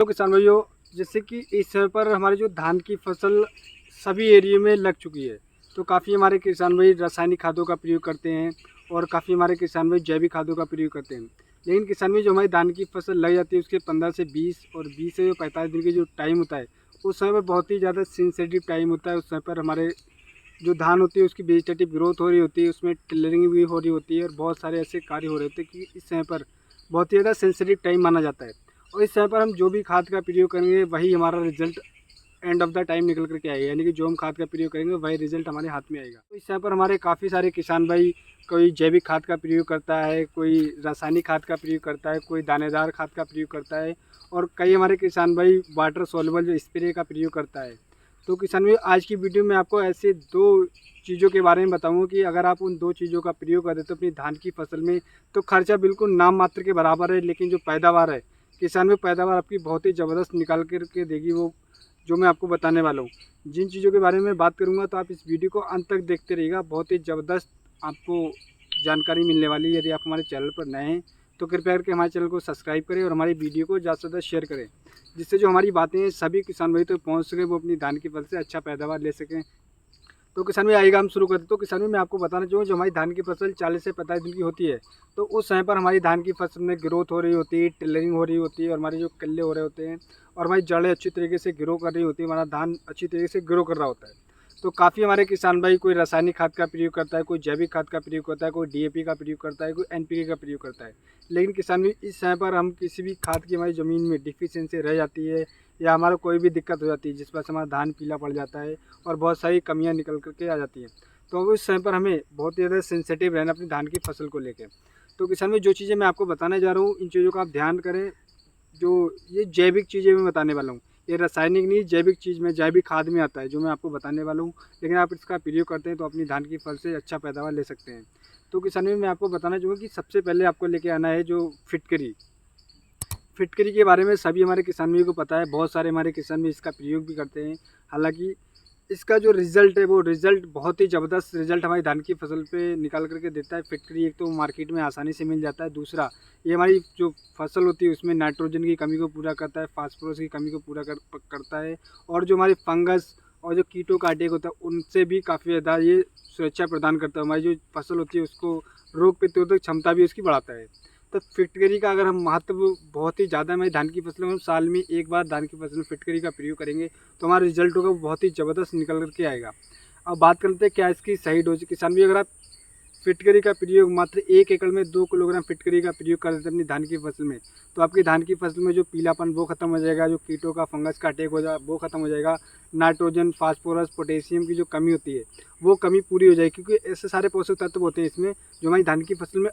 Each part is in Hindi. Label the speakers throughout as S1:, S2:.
S1: तो किसान भाइयों, जैसे कि इस समय पर हमारी जो धान की फसल सभी एरिया में लग चुकी है, तो काफ़ी हमारे किसान भाई रासायनिक खादों का प्रयोग करते हैं और काफ़ी हमारे किसान भाई जैविक खादों का प्रयोग करते हैं। लेकिन किसान भाई जो हमारी धान की फसल लग जाती है उसके 15 से 20 और 20 से 45 दिन की जो टाइम होता है, उस समय पर बहुत ही ज़्यादा सेंसिटिव टाइम होता है। उस समय पर हमारे जो धान होती है उसकी वेजिटेटिव ग्रोथ हो रही होती है, उसमें टिलरिंग भी हो रही होती है और बहुत सारे ऐसे कार्य हो रहे होते हैं कि इस समय पर बहुत ही ज़्यादा सेंसिटिव टाइम माना जाता है। और इस समय पर हम जो भी खाद का प्रयोग करेंगे वही हमारा result end of the time निकल करके आएगा, यानी कि जो हम खाद का प्रयोग करेंगे वही रिजल्ट हमारे हाथ में आएगा। तो इस समय पर हमारे काफ़ी सारे किसान भाई, कोई जैविक खाद का प्रयोग करता है, कोई रासायनिक खाद का प्रयोग करता है, कोई दानेदार खाद का प्रयोग करता है और कई हमारे किसान भाई वाटर सॉल्युबल जो स्प्रे का प्रयोग करता है। तो किसान भाई आज की वीडियो में आपको ऐसे दो चीज़ों के बारे में बताऊंगा कि अगर आप उन दो चीज़ों का प्रयोग कर देते हो अपनी धान की फसल में, तो खर्चा बिल्कुल नाम मात्र के बराबर है, लेकिन जो पैदावार है किसान में पैदावार आपकी बहुत ही ज़बरदस्त निकाल कर के देगी, वो जो मैं आपको बताने वाला हूँ। जिन चीज़ों के बारे में बात करूँगा तो आप इस वीडियो को अंत तक देखते रहिएगा, बहुत ही ज़बरदस्त आपको जानकारी मिलने वाली है। यदि आप हमारे चैनल पर नए हैं तो कृपया करके हमारे चैनल को सब्सक्राइब करें और हमारी वीडियो को ज़्यादा से ज़्यादा शेयर करें, जिससे जो हमारी बातें हैं सभी किसान भाई तक पहुँच सके, वो अपनी धान की फसल से अच्छा पैदावार ले सकें। तो किसान भाई आइएगा हम शुरू करते हैं। तो किसान भाई मैं आपको बताना चाहूँगा, जो हमारी धान की फसल 40 से 45 दिन की होती है, तो उस समय पर हमारी धान की फसल में ग्रोथ हो रही होती है, टिलरिंग हो रही होती है और हमारे जो कल्ले हो रहे होते हैं और हमारी जड़ें अच्छी तरीके से ग्रो कर रही होती है, हमारा धान अच्छी तरीके से ग्रो कर रहा होता है। तो काफ़ी हमारे किसान भाई कोई रासायनिक खाद का प्रयोग करता है, कोई जैविक खाद का प्रयोग करता है, कोई डीएपी का प्रयोग करता है, कोई एनपीके का प्रयोग करता है। लेकिन किसान भाई इस समय पर हम किसी भी खाद की हमारी ज़मीन में डिफिशियंसी रह जाती है या हमारा कोई भी दिक्कत हो जाती है जिस वजह से हमारा धान पीला पड़ जाता है और बहुत सारी कमियां निकल करके आ जाती हैं, तो उस समय पर हमें बहुत ही ज़्यादा सेंसिटिव रहना अपनी धान की फसल को लेकर। तो किसान भाई जो चीज़ें मैं आपको बताने जा रहा हूँ इन चीज़ों का आप ध्यान करें। जो ये जैविक चीज़ें मैं बताने वाला हूँ, ये रासायनिक नहीं, जैविक चीज़ में जैविक खाद में आता है जो मैं आपको बताने वाला हूँ। लेकिन आप इसका प्रयोग करते हैं तो अपनी धान की फसल से अच्छा पैदावार ले सकते हैं। तो किसान भाई मैं आपको बताना चाहूँगा कि सबसे पहले आपको लेके आना है जो फिटकरी। फिटकरी के बारे में सभी हमारे किसान भाई को पता है, बहुत सारे हमारे किसान भी इसका प्रयोग भी करते हैं। हालांकि इसका जो रिज़ल्ट है वो रिज़ल्ट बहुत ही ज़बरदस्त रिज़ल्ट हमारी धान की फसल पे निकाल करके देता है। फिटकरी एक तो मार्केट में आसानी से मिल जाता है, दूसरा ये हमारी जो फसल होती है उसमें नाइट्रोजन की कमी को पूरा करता है, फास्फोरस की कमी को पूरा करता है और जो हमारी फंगस और जो कीटों का अटैक होता है उनसे भी काफ़ी ज़्यादा ये सुरक्षा प्रदान करता है। हमारी जो फसल होती है उसको रोग प्रतिरोधक क्षमता भी उसकी बढ़ाता है। तो फिटकरी का अगर हम महत्व बहुत ही ज़्यादा हमारी धान की फसल में, हम साल में एक बार धान की फसल में फिटकरी का प्रयोग करेंगे तो हमारा रिजल्ट होगा वो बहुत ही ज़बरदस्त निकल करके आएगा। अब बात करते हैं क्या इसकी सही डोज। किसान भी अगर आप फिटकरी का प्रयोग मात्र 1 एकड़ में 2 किलोग्राम फिटकरी का प्रयोग कर देते हैं अपनी धान की फसल में, तो आपकी धान की फसल में जो पीलापन वो खत्म हो जाएगा, जो कीटों का फंगस का अटैक हो जाए वो खत्म हो जाएगा, नाइट्रोजन फास्फोरस पोटेशियम की जो कमी होती है वो कमी पूरी हो जाएगी, क्योंकि ऐसे सारे पोषक तत्व होते हैं इसमें जो हमारी धान की फसल में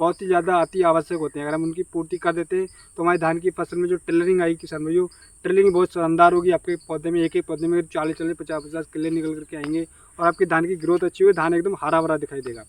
S1: बहुत ही ज़्यादा अति आवश्यक होते हैं। अगर हम उनकी पूर्ति कर देते हैं तो हमारी धान की फसल में जो टिलरिंग आएगी किसान भाइयों, टिलरिंग बहुत शानदार होगी। आपके पौधे में एक एक पौधे में 40-40 50-50 किले निकल करके आएंगे और आपकी धान की ग्रोथ अच्छी हुई, धान एकदम हरा भरा दिखाई देगा।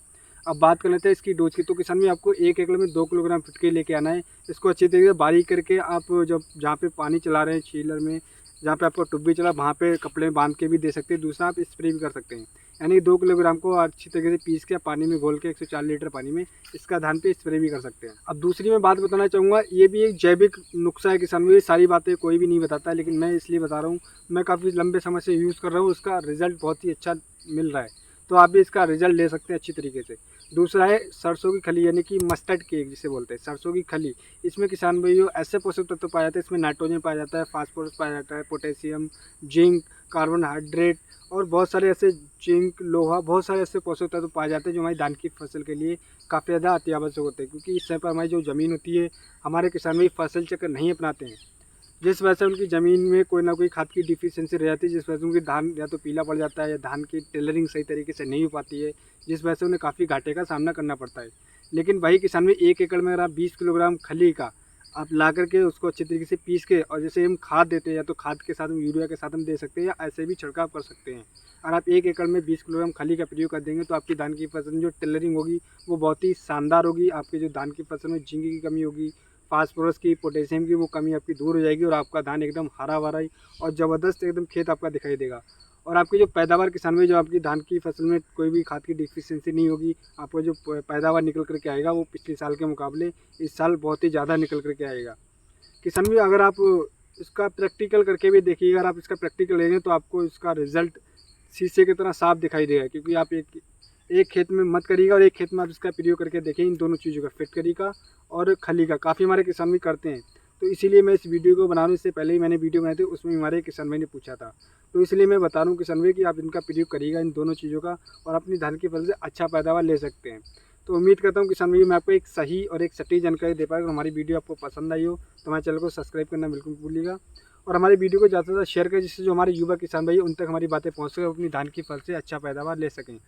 S1: अब बात कर लेते हैं इसकी डोज की। तो किसान भाई आपको 1 एकड़ में 2 किलोग्राम फिटकरी लेके आना है। इसको अच्छी तरीके से बारीक करके आप जब जहाँ पे पानी चला रहे हैं चीलर में, जहाँ पे आपको टुब्बी चला वहाँ पे कपड़े में बांध के भी दे सकते हैं। दूसरा आप स्प्रे भी कर सकते हैं, यानी 2 किलोग्राम को अच्छी तरीके से पीस के पानी में घोल के 104 लीटर पानी में इसका धान पे स्प्रे भी कर सकते हैं। अब दूसरी मैं बात बताना चाहूँगा, ये भी एक जैविक नुस्खा है किसान भाई। ये सारी बातें कोई भी नहीं बताता है, लेकिन मैं इसलिए बता रहा हूँ, मैं काफ़ी लंबे समय से यूज़ कर रहा हूँ, उसका रिजल्ट बहुत ही अच्छा मिल रहा है, तो आप भी इसका रिजल्ट ले सकते हैं अच्छी तरीके से। दूसरा है सरसों की खली, यानी कि मस्टर्ड केक जिसे बोलते हैं, सरसों की खली। इसमें किसान भाइयों ऐसे पोषक तत्व पाए जाते हैं, इसमें नाइट्रोजन पाया जाता है, फास्फोरस पाया जाता है, पोटेशियम, जिंक, कार्बोहाइड्रेट और बहुत सारे ऐसे जिंक, लोहा, बहुत सारे ऐसे पोषक तत्व पाए जाते हैं जो हमारी धान की फसल के लिए काफ़ी ज़्यादा अति आवश्यक होते हैं। क्योंकि इस समय पर हमारी जो ज़मीन होती है, हमारे किसान भाई फसल चक्र नहीं अपनाते हैं, जिस वजह से उनकी ज़मीन में कोई ना कोई खाद की डिफिशियंसी रह जाती है, जिस वजह से उनकी धान या तो पीला पड़ जाता है या धान की टेलरिंग सही तरीके से नहीं हो पाती है, जिस वजह से उन्हें काफ़ी घाटे का सामना करना पड़ता है। लेकिन वही किसान में 1 एकड़ में अगर आप 20 किलोग्राम खली का आप ला करके उसको अच्छे तरीके से पीस के, और जैसे हम खाद देते हैं या तो खाद के साथ हम यूरिया के साथ हम दे सकते हैं या ऐसे भी छिड़काव कर सकते हैं। और आप 1 एकड़ में 20 किलोग्राम खली का प्रयोग कर देंगे तो आपकी धान की फसल में जो टेलरिंग होगी वो बहुत ही शानदार होगी। आपकी जो धान की फसल में जिंक की कमी होगी, फास्फोरस की, पोटेशियम की वो कमी आपकी दूर हो जाएगी और आपका धान एकदम हरा भरा और ज़बरदस्त एकदम खेत आपका दिखाई देगा। और आपकी जो पैदावार किसान में, जो आपकी धान की फसल में कोई भी खाद की डिफिशियंसी नहीं होगी, आपको जो पैदावार निकल करके आएगा वो पिछले साल के मुकाबले इस साल बहुत ही ज़्यादा निकल करके आएगा। किसान भी अगर आप इसका प्रैक्टिकल करके भी देखिएगा, अगर आप इसका प्रैक्टिकल लेंगे तो आपको इसका रिजल्ट शीशे की तरह साफ दिखाई देगा। क्योंकि आप एक खेत में मत करिएगा और एक खेत में आप इसका प्रयोग करके देखिए, इन दोनों चीज़ों का, फिटकरी का और खली का। काफ़ी हमारे किसान भी करते हैं, तो इसीलिए मैं इस वीडियो को बना रहा हूँ। इससे पहले ही मैंने वीडियो बनाई थी, उसमें हमारे किसान भाई ने पूछा था, तो इसलिए मैं बता रहा हूँ किसान भाई कि आप इनका प्रयोग करिएगा, इन दोनों चीज़ों का, और अपनी धान की फसल से अच्छा पैदावार ले सकते हैं। तो उम्मीद करता हूँ किसान भाई मैं आपको एक सही और एक सटीक जानकारी दे पाएगा। हमारी वीडियो आपको पसंद आई हो तो हमारे चैनल को सब्सक्राइब करना बिल्कुल भूलिएगा, और हमारी वीडियो को ज़्यादा से ज़्यादा शेयर करें, जिससे जो हमारे युवा किसान भाई उन तक हमारी बातें पहुँच सके, अपनी धान की फसल से अच्छा पैदावार ले सकें।